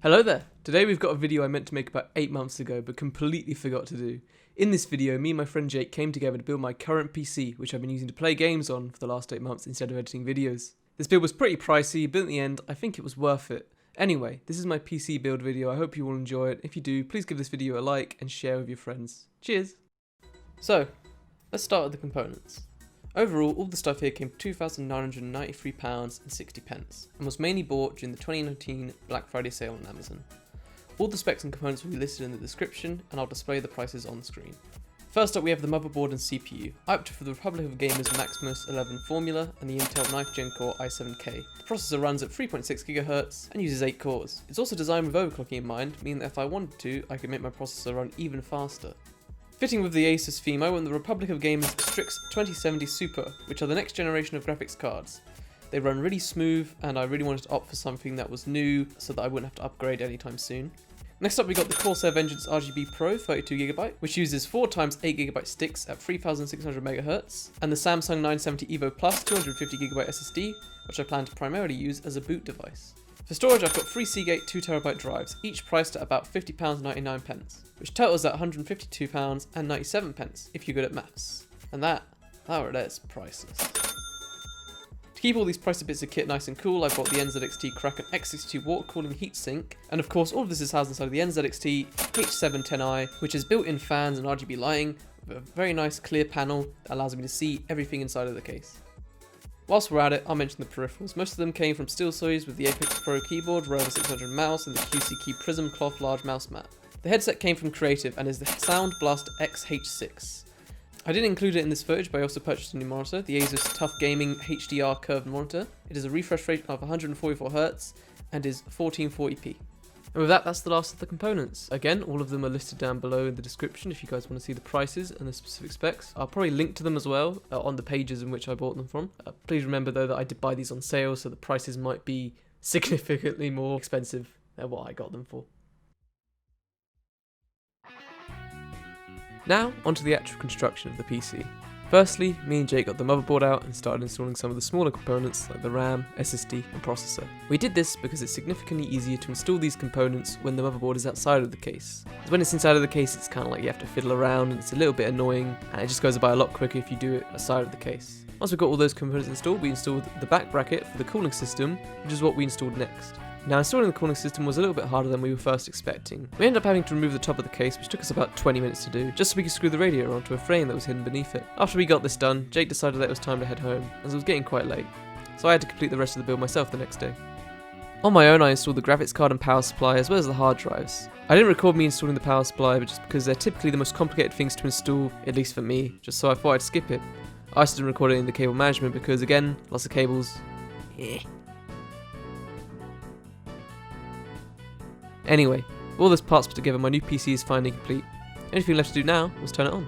Hello there! Today we've got a video I meant to make about 8 months ago but completely forgot to do. In this video, me and my friend Jake came together to build my current PC, which I've been using to play games on for the last 8 months instead of editing videos. This build was pretty pricey, but in the end, I think it was worth it. Anyway, this is my PC build video. I hope you will enjoy it. If you do, please give this video a like and share with your friends. Cheers! So, let's start with the components. Overall, all the stuff here came to £2,993.60 and was mainly bought during the 2019 Black Friday sale on Amazon. All the specs and components will be listed in the description, and I'll display the prices on the screen. First up, we have the motherboard and CPU. I opted for the Republic of Gamers Maximus 11 Formula and the Intel 9th Gen Core i7K. The processor runs at 3.6 GHz and uses 8 cores. It's also designed with overclocking in mind, meaning that if I wanted to, I could make my processor run even faster. Fitting with the ASUS theme, I went the Republic of Gamers STRIX 2070 Super, which are the next generation of graphics cards. They run really smooth, and I really wanted to opt for something that was new so that I wouldn't have to upgrade anytime soon. Next up, we got the CORSAIR Vengeance RGB Pro 32GB, which uses 4x8GB sticks at 3600 MHz, and the Samsung 970 EVO Plus 250GB SSD, which I plan to primarily use as a boot device. For storage, I've got 3 SEAGATE 2TB drives, each priced at about £50.99, which totals at £152.97 if you're good at maths. And that right there is priceless. To keep all these pricey bits of kit nice and cool, I bought the NZXT KRAKEN X62 water cooling heatsink, and of course all of this is housed inside the NZXT H710i, which has built-in fans and RGB lighting, with a very nice clear panel that allows me to see everything inside of the case. Whilst we're at it, I'll mention the peripherals. Most of them came from SteelSeries with the Apex Pro keyboard, Rover 600 mouse, and the QC Key Prism cloth large mouse mat. The headset came from Creative and is the Sound Blaster XH6. I didn't include it in this footage, but I also purchased a new monitor, the ASUS Tough Gaming HDR curved monitor. It is a refresh rate of 144Hz and is 1440p. And with that, that's the last of the components. Again, all of them are listed down below in the description if you guys want to see the prices and the specific specs. I'll probably link to them as well on the pages in which I bought them from. Please remember though that I did buy these on sale, so the prices might be significantly more expensive than what I got them for. Now, onto the actual construction of the PC. Firstly, me and Jake got the motherboard out and started installing some of the smaller components like the RAM, SSD and processor. We did this because it's significantly easier to install these components when the motherboard is outside of the case. As when it's inside of the case, it's kind of like you have to fiddle around and it's a little bit annoying, and it just goes by a lot quicker if you do it outside of the case. Once we've got all those components installed, we installed the back bracket for the cooling system, which is what we installed next. Now, installing the cooling system was a little bit harder than we were first expecting. We ended up having to remove the top of the case, which took us about 20 minutes to do, just so we could screw the radiator onto a frame that was hidden beneath it. After we got this done, Jake decided that it was time to head home, as it was getting quite late, so I had to complete the rest of the build myself the next day. On my own, I installed the graphics card and power supply, as well as the hard drives. I didn't record me installing the power supply, but just because they're typically the most complicated things to install, at least for me, just so I thought I'd skip it. I also didn't record it in the cable management because, again, lots of cables. Anyway, with all those parts put together, my new PC is finally complete. Anything left to do now was turn it on.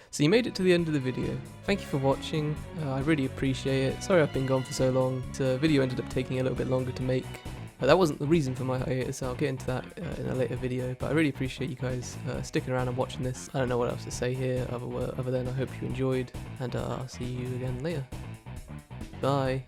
So you made it to the end of the video. Thank you for watching, I really appreciate it. Sorry I've been gone for so long. The video ended up taking a little bit longer to make. That wasn't the reason for my hiatus, I'll get into that in a later video, but I really appreciate you guys sticking around and watching this. I don't know what else to say here other than I hope you enjoyed, and I'll see you again later. Bye.